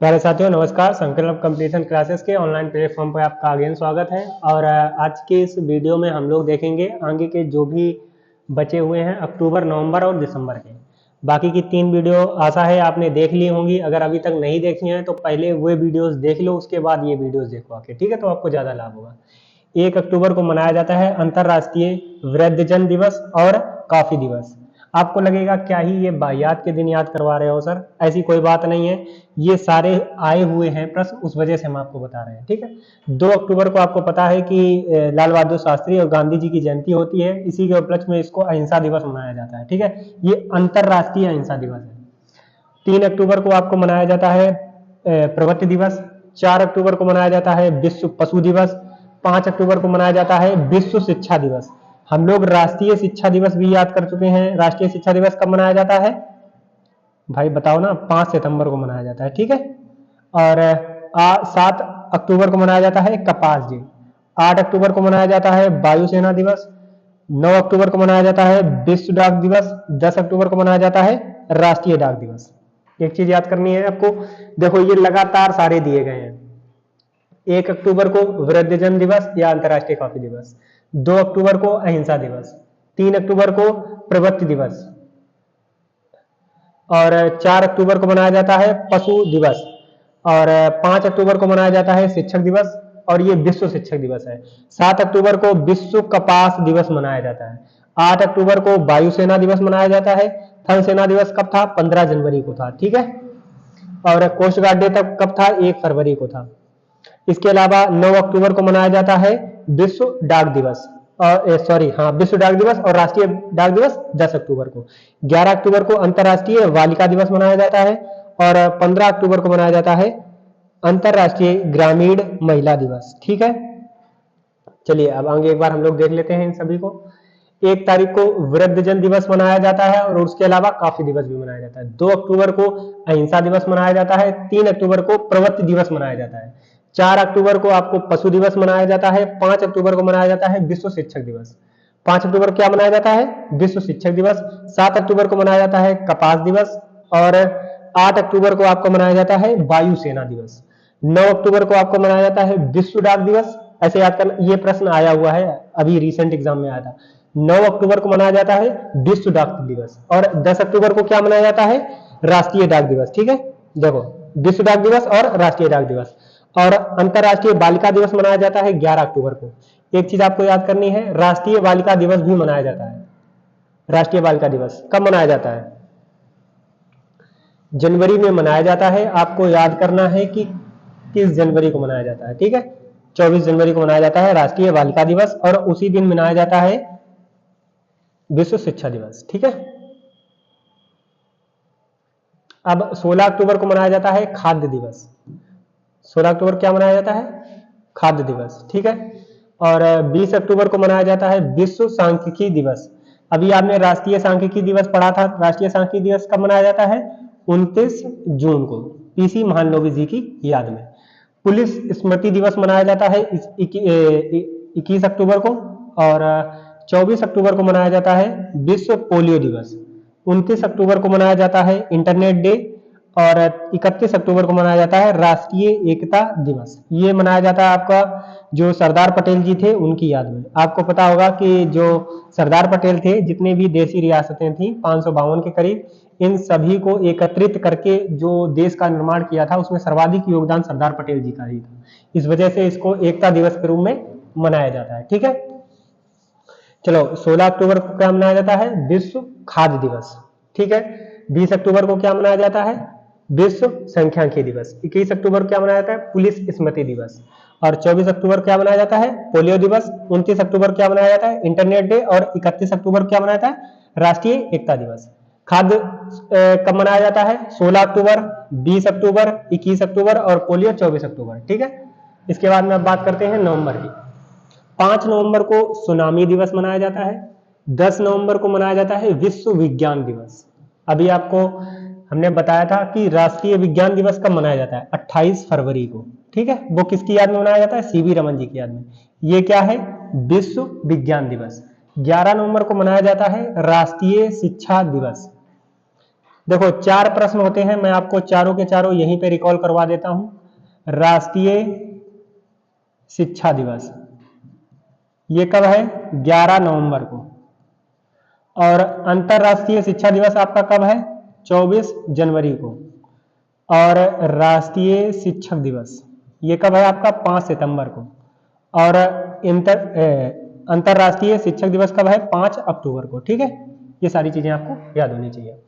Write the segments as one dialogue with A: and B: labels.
A: प्यारे साथियों नमस्कार। संकल्प कंपटीशन क्लासेस के ऑनलाइन प्लेटफॉर्म पर आपका अगेन स्वागत है। और आज के इस वीडियो में हम लोग देखेंगे आगे के जो भी बचे हुए हैं अक्टूबर, नवंबर और दिसंबर के। बाकी की 3 वीडियो आशा है आपने देख ली होंगी। अगर अभी तक नहीं देखी हैं तो पहले वो वीडियोस देख लो, उसके बाद ये वीडियोस देखो आके, ठीक है? तो आपको ज़्यादा लाभ होगा। 1 अक्टूबर को मनाया जाता है अंतर्राष्ट्रीय वृद्धजन दिवस और कॉफी दिवस। आपको लगेगा क्या ही ये वाहियात के दिन याद करवा रहे हो सर, ऐसी कोई बात नहीं है। ये सारे आए हुए हैं प्रश्न, उस वजह से हम आपको बता रहे हैं, ठीक है। 2 अक्टूबर को आपको पता है कि लाल बहादुर शास्त्री और गांधी जी की जयंती होती है। इसी के उपलक्ष्य में इसको अहिंसा दिवस मनाया जाता है, ठीक है। ये अंतर्राष्ट्रीय अहिंसा दिवस है। 3 अक्टूबर को आपको मनाया जाता है प्रवृत्ति दिवस। 4 अक्टूबर को मनाया जाता है विश्व पशु दिवस। 5 अक्टूबर को मनाया जाता है विश्व शिक्षा दिवस। हम लोग राष्ट्रीय शिक्षा दिवस भी याद कर चुके हैं। राष्ट्रीय शिक्षा दिवस कब मनाया जाता है भाई बताओ ना? 5 सितंबर को मनाया जाता है, ठीक है। और 7 अक्टूबर को मनाया जाता है कपास दिन। 8 अक्टूबर को मनाया जाता है वायुसेना दिवस। 9 अक्टूबर को मनाया जाता है विश्व डाक दिवस। 10 अक्टूबर को मनाया जाता है राष्ट्रीय डाक दिवस। एक चीज याद करनी है आपको, देखो ये लगातार सारे दिए गए हैं। 1 अक्टूबर को वृद्धजन दिवस या अंतर्राष्ट्रीय कॉफी दिवस। 2 अक्टूबर को अहिंसा दिवस। 3 अक्टूबर को प्रवृत्ति दिवस। और 4 अक्टूबर को मनाया जाता है पशु दिवस। और 5 अक्टूबर को मनाया जाता है शिक्षक दिवस, और ये विश्व शिक्षक दिवस है। 7 अक्टूबर को विश्व कपास दिवस मनाया जाता है। 8 अक्टूबर को वायुसेना दिवस मनाया जाता है। थल सेना दिवस कब था? 15 जनवरी को था, ठीक है। और कोस्ट गार्ड डे तक कब था? 1 फरवरी को था। इसके अलावा 9 अक्टूबर को मनाया जाता है विश्व डाक दिवस, विश्व डाक दिवस। और राष्ट्रीय डाक दिवस 10 अक्टूबर को। 11 अक्टूबर को अंतर्राष्ट्रीय बालिका दिवस मनाया जाता है। और 15 अक्टूबर को मनाया जाता है अंतर्राष्ट्रीय ग्रामीण महिला दिवस, ठीक है। चलिए अब आगे एक बार हम लोग देख लेते हैं इन सभी को। 1 तारीख को वृद्धजन दिवस मनाया जाता है और उसके अलावा कॉफी दिवस भी मनाया जाता है। 2 अक्टूबर को अहिंसा दिवस मनाया जाता है। 3 अक्टूबर को प्रवृत्ति दिवस मनाया जाता है। 4 अक्टूबर को आपको पशु दिवस मनाया जाता है। 5 अक्टूबर को मनाया जाता है विश्व शिक्षक दिवस। 5 अक्टूबर को क्या मनाया जाता है? विश्व शिक्षक दिवस। 7 अक्टूबर को मनाया जाता है कपास दिवस। और 8 अक्टूबर को आपको मनाया जाता है वायुसेना दिवस। 9 अक्टूबर को आपको मनाया जाता है विश्व डाक दिवस। ऐसे याद करना, ये प्रश्न आया हुआ है, अभी रिसेंट एग्जाम में आया था। 9 अक्टूबर को मनाया जाता है विश्व डाक दिवस। और 10 अक्टूबर को क्या मनाया जाता है? राष्ट्रीय डाक दिवस, ठीक है। देखो, विश्व डाक दिवस और राष्ट्रीय डाक दिवस। और अंतर्राष्ट्रीय बालिका दिवस मनाया जाता है 11 अक्टूबर को। एक चीज आपको याद करनी है, राष्ट्रीय बालिका दिवस भी मनाया जाता है। राष्ट्रीय बालिका दिवस कब मनाया जाता है? जनवरी में मनाया जाता है। आपको याद करना है कि किस जनवरी को मनाया जाता है, ठीक है। 24 जनवरी को मनाया जाता है राष्ट्रीय बालिका दिवस, और उसी दिन मनाया जाता है विश्व शिक्षा दिवस, ठीक है। अब 16 अक्टूबर को मनाया जाता है खाद्य दिवस। 16 अक्टूबर क्या मनाया जाता है? खाद्य दिवस, ठीक है। और 20 अक्टूबर को मनाया जाता है विश्व सांख्यिकी दिवस। अभी आपने राष्ट्रीय सांख्यिकी दिवस पढ़ा था। राष्ट्रीय सांख्यिकी दिवस कब मनाया जाता है? 29 जून को, पीसी महालनोबी जी की याद में। पुलिस स्मृति दिवस मनाया जाता है 21 अक्टूबर को। और 24 अक्टूबर को मनाया जाता है विश्व पोलियो दिवस। 29 अक्टूबर को मनाया जाता है इंटरनेट डे। और 31 अक्टूबर को मनाया जाता है राष्ट्रीय एकता दिवस। ये मनाया जाता है आपका जो सरदार पटेल जी थे उनकी याद में। आपको पता होगा कि जो सरदार पटेल थे, जितने भी देशी रियासतें थी 552 के करीब, इन सभी को एकत्रित करके जो देश का निर्माण किया था, उसमें सर्वाधिक योगदान सरदार पटेल जी का ही था। इस वजह से इसको एकता दिवस के रूप में मनाया जाता है, ठीक है। चलो, 16 अक्टूबर को क्या मनाया जाता है? विश्व खाद्य दिवस, ठीक है। 20 अक्टूबर को क्या मनाया जाता है? विश्व सांख्यिकी दिवस। 21 अक्टूबर को क्या मनाया जाता है? पुलिस स्मृति दिवस। और 24 अक्टूबर क्या मनाया जाता है? पोलियो दिवस। 29 अक्टूबर क्या मनाया जाता है? Internet day. और 31 अक्टूबर क्या मनाया जाता है? राष्ट्रीय एकता दिवस। खाद्य कब मनाया जाता है? 16 अक्टूबर, 20 अक्टूबर, 21 अक्टूबर और पोलियो 24 अक्टूबर, ठीक है। इसके बाद में अब बात करते हैं नवंबर की। 5 नवंबर को सुनामी दिवस मनाया जाता है। 10 नवंबर को मनाया जाता है विश्व विज्ञान दिवस। अभी आपको हमने बताया था कि राष्ट्रीय विज्ञान दिवस कब मनाया जाता है? 28 फरवरी को, ठीक है। वो किसकी याद में मनाया जाता है? सीवी रमन जी की याद में। ये क्या है? विश्व विज्ञान दिवस। 11 नवंबर को मनाया जाता है राष्ट्रीय शिक्षा दिवस। देखो 4 प्रश्न होते हैं, मैं आपको चारों के चारों यहीं पे रिकॉल करवा देता हूं। राष्ट्रीय शिक्षा दिवस ये कब है? 11 नवंबर को। और अंतरराष्ट्रीय शिक्षा दिवस आपका कब है? 24 जनवरी को। और राष्ट्रीय शिक्षक दिवस ये कब है आपका? 5 सितंबर को। और अंतरराष्ट्रीय शिक्षक दिवस कब है? 5 अक्टूबर को। ठीक है, ये सारी चीजें आपको याद होनी चाहिए।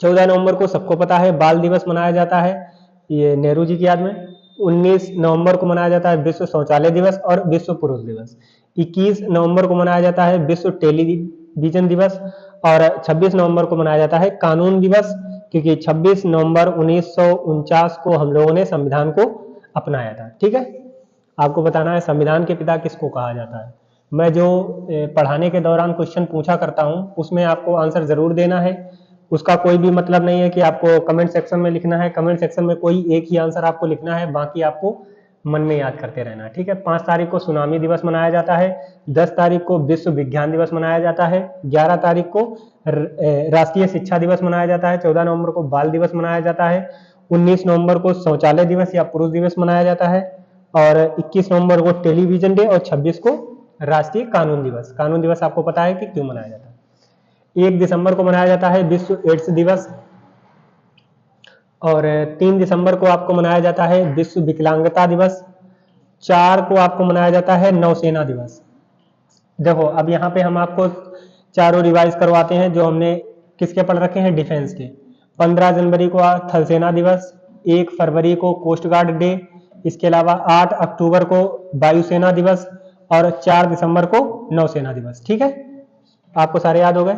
A: 14 नवंबर को सबको पता है बाल दिवस मनाया जाता है, ये नेहरू जी की याद में। 19 नवंबर को मनाया जाता है विश्व शौचालय दिवस और विश्व पुरुष दिवस। 21 नवंबर को मनाया जाता है विश्व टेलीविजन दिवस। और 26 नवंबर को मनाया जाता है कानून दिवस, क्योंकि 26 नवंबर 1949 को हम लोगों ने संविधान को अपनाया था। ठीक है, आपको बताना है संविधान के पिता किसको कहा जाता है। मैं जो पढ़ाने के दौरान क्वेश्चन पूछा करता हूं उसमें आपको आंसर जरूर देना है। उसका कोई भी मतलब नहीं है कि आपको कमेंट सेक्शन में लिखना है। कमेंट सेक्शन में कोई एक ही आंसर आपको लिखना है, बाकी आपको मन में याद करते रहना है। ठीक है, 5 तारीख को सुनामी दिवस मनाया जाता है। 10 तारीख को विश्व विज्ञान दिवस मनाया जाता है। 11 तारीख को राष्ट्रीय शिक्षा दिवस मनाया जाता है। 14 नवंबर को बाल दिवस मनाया जाता है। 19 नवंबर को शौचालय दिवस या पुरुष दिवस मनाया जाता है। और 21 नवंबर को टेलीविजन डे और 26 को राष्ट्रीय कानून दिवस। कानून दिवस आपको पता है कि क्यों मनाया जाता है। 1 दिसंबर को मनाया जाता है विश्व एड्स दिवस। और 3 दिसंबर को आपको मनाया जाता है विश्व विकलांगता दिवस। 4 को आपको मनाया जाता है नौसेना दिवस। देखो अब यहाँ पे हम आपको चारों रिवाइज करवाते हैं जो हमने किसके पढ़ रखे हैं, डिफेंस के। 15 जनवरी को थल सेना दिवस। 1 फरवरी को कोस्ट गार्ड डे। इसके अलावा 8 अक्टूबर को वायुसेना दिवस। और 4 दिसंबर को नौसेना दिवस। ठीक है, आपको सारे याद हो गए।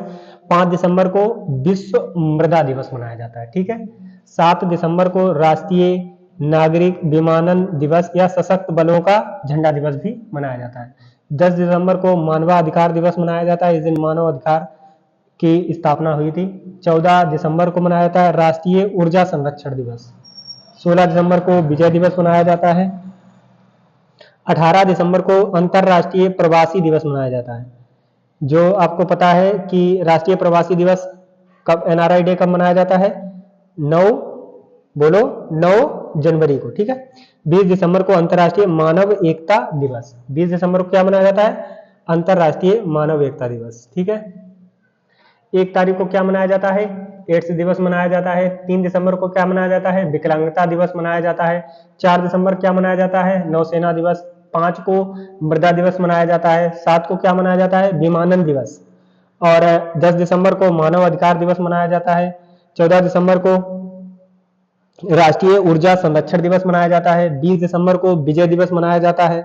A: 5 दिसंबर को विश्व मृदा दिवस मनाया जाता है। ठीक है, 7 दिसंबर को राष्ट्रीय नागरिक विमानन दिवस या सशक्त बलों का झंडा दिवस भी मनाया जाता है। 10 दिसंबर को मानवाधिकार दिवस मनाया जाता है, इस दिन मानव अधिकार की स्थापना हुई थी। 14 दिसंबर को मनाया जाता है राष्ट्रीय ऊर्जा संरक्षण दिवस। 16 दिसंबर को विजय दिवस मनाया जाता है। 18 दिसंबर को अंतरराष्ट्रीय प्रवासी दिवस मनाया जाता है। जो आपको पता है कि राष्ट्रीय प्रवासी दिवस कब, एनआरआई डे कब मनाया जाता है? 9 जनवरी को। ठीक है, 20 दिसंबर को अंतरराष्ट्रीय मानव एकता दिवस। 20 दिसंबर को क्या मनाया जाता है? अंतरराष्ट्रीय मानव एकता दिवस। ठीक है, 1 तारीख को क्या मनाया जाता है? एड्स दिवस मनाया जाता है। 3 दिसंबर को क्या मनाया जाता है? विकलांगता दिवस मनाया जाता है। 4 दिसंबर क्या मनाया जाता है? नौसेना दिवस। 5 को मृदा दिवस मनाया जाता है। 7 को क्या मनाया जाता है? विमानन दिवस। और 10 दिसंबर को मानव अधिकार दिवस मनाया जाता है। 14 दिसंबर को राष्ट्रीय ऊर्जा संरक्षण दिवस मनाया जाता है। 20 दिसंबर को विजय दिवस मनाया जाता है।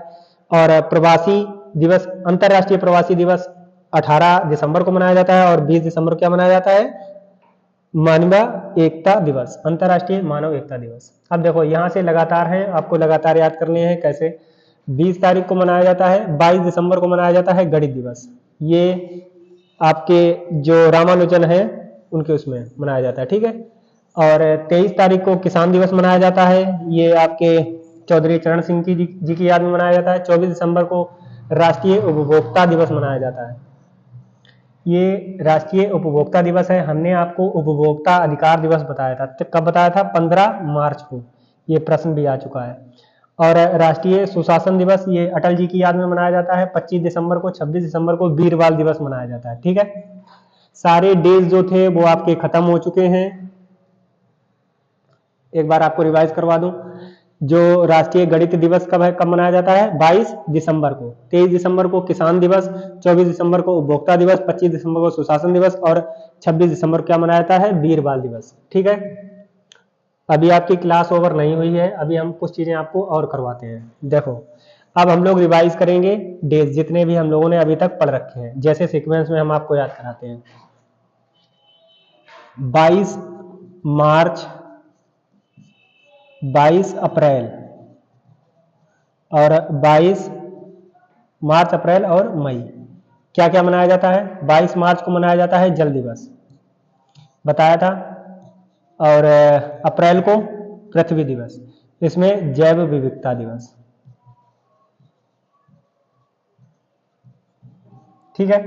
A: और प्रवासी दिवस, अंतरराष्ट्रीय प्रवासी दिवस 18 दिसंबर को मनाया जाता है। और 20 दिसंबर को क्या मनाया जाता है? मानव एकता दिवस, अंतरराष्ट्रीय मानव एकता दिवस। अब देखो यहां से लगातार है, आपको लगातार याद करने हैं कैसे। 20 तारीख को मनाया जाता है, 22 दिसंबर को मनाया जाता है गणित दिवस। ये आपके जो रामानुजन है उनके उसमें मनाया जाता है। ठीक है, और 23 तारीख को किसान दिवस मनाया जाता है, ये आपके चौधरी चरण सिंह जी की याद में मनाया जाता है। 24 दिसंबर को राष्ट्रीय उपभोक्ता दिवस मनाया जाता है। ये राष्ट्रीय उपभोक्ता दिवस है। हमने आपको उपभोक्ता अधिकार दिवस बताया था, तो कब बताया था? 15 मार्च को। ये प्रश्न भी आ चुका है। और राष्ट्रीय सुशासन दिवस ये अटल जी की याद में मनाया जाता है 25 दिसंबर को। 26 दिसंबर को वीर बाल दिवस मनाया जाता है। ठीक है, सारे डेज जो थे वो आपके खत्म हो चुके हैं। एक बार आपको रिवाइज करवा दूं, जो राष्ट्रीय गणित दिवस कब है, कब मनाया जाता है? 22 दिसंबर को। 23 दिसंबर को किसान दिवस। 24 दिसंबर को उपभोक्ता दिवस। 25 दिसंबर को सुशासन दिवस। और 26 दिसंबर को क्या मनाया जाता है? वीर बाल दिवस। ठीक है, अभी आपकी क्लास ओवर नहीं हुई है, अभी हम कुछ चीजें आपको और करवाते हैं। देखो अब हम लोग रिवाइज करेंगे डेज जितने भी हम लोगों ने अभी तक पढ़ रखे हैं, जैसे सीक्वेंस में हम आपको याद कराते हैं। 22 मार्च, 22 अप्रैल और 22 मार्च, अप्रैल और मई क्या क्या मनाया जाता है? 22 मार्च को मनाया जाता है जल दिवस, बताया था। और अप्रैल को पृथ्वी दिवस, इसमें जैव विविधता दिवस। ठीक है,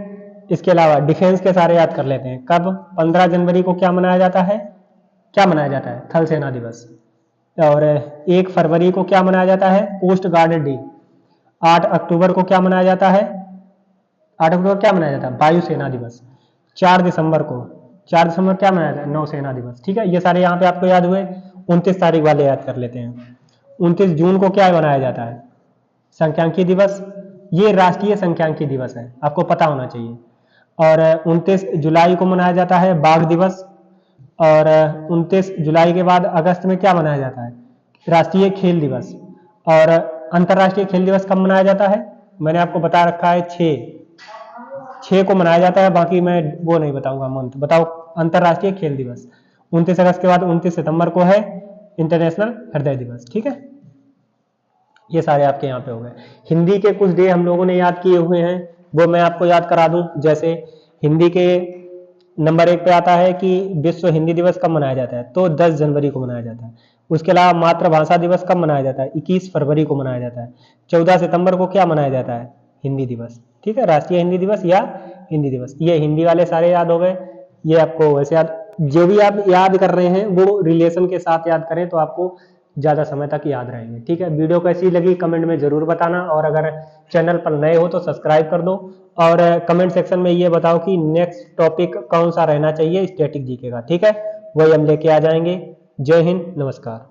A: इसके अलावा डिफेंस के सारे याद कर लेते हैं। कब 15 जनवरी को क्या मनाया जाता है, क्या मनाया जाता है, थल सेना दिवस। और 1 फरवरी को क्या मनाया जाता है, कोस्ट गार्ड डे। 8 अक्टूबर को क्या मनाया जाता है, 8 अक्टूबर क्या मनाया जाता है, वायुसेना दिवस। 4 दिसंबर क्या मनाया जाता है, नौसेना दिवस। ठीक है, ये सारे यहाँ पे आपको याद हुए। 29 तारीख वाले याद कर लेते हैं। 29 जून को क्या मनाया जाता है, संख्यांकी दिवस। ये राष्ट्रीय संख्यांकी दिवस है, आपको पता होना चाहिए। और 29 जुलाई को मनाया जाता है बाघ दिवस। और 29 जुलाई के बाद अगस्त में क्या मनाया जाता है, राष्ट्रीय खेल दिवस। और अंतर्राष्ट्रीय खेल दिवस कब मनाया जाता है, मैंने आपको बता रखा है 6 को मनाया जाता है, बाकी मैं वो नहीं बताऊंगा मंथ। बताओ अंतर्राष्ट्रीय खेल दिवस। 29 अगस्त के बाद 29 सितंबर को है इंटरनेशनल हृदय दिवस। ठीक है, ये सारे आपके यहाँ पे हो गए। हिंदी के कुछ डे हम लोगों ने याद किए हुए हैं, वो मैं आपको याद करा दूं। जैसे हिंदी के नंबर 1 पे आता है कि विश्व हिंदी दिवस कब मनाया जाता है, तो 10 जनवरी को मनाया जाता है। उसके अलावा मातृभाषा दिवस कब मनाया जाता है, 21 फरवरी को मनाया जाता है। 14 सितंबर को क्या मनाया जाता है, हिंदी दिवस। ठीक है, राष्ट्रीय हिंदी दिवस या हिंदी दिवस। ये हिंदी वाले सारे याद हो गए। ये आपको वैसे याद, जो भी आप याद कर रहे हैं वो रिलेशन के साथ याद करें तो आपको ज्यादा समय तक याद रहेंगे। ठीक है, वीडियो कैसी लगी कमेंट में जरूर बताना, और अगर चैनल पर नए हो तो सब्सक्राइब कर दो। और कमेंट सेक्शन में ये बताओ कि नेक्स्ट टॉपिक कौन सा रहना चाहिए स्टैटिक जीके का। ठीक है, वही हम लेके आ जाएंगे। जय हिंद, नमस्कार।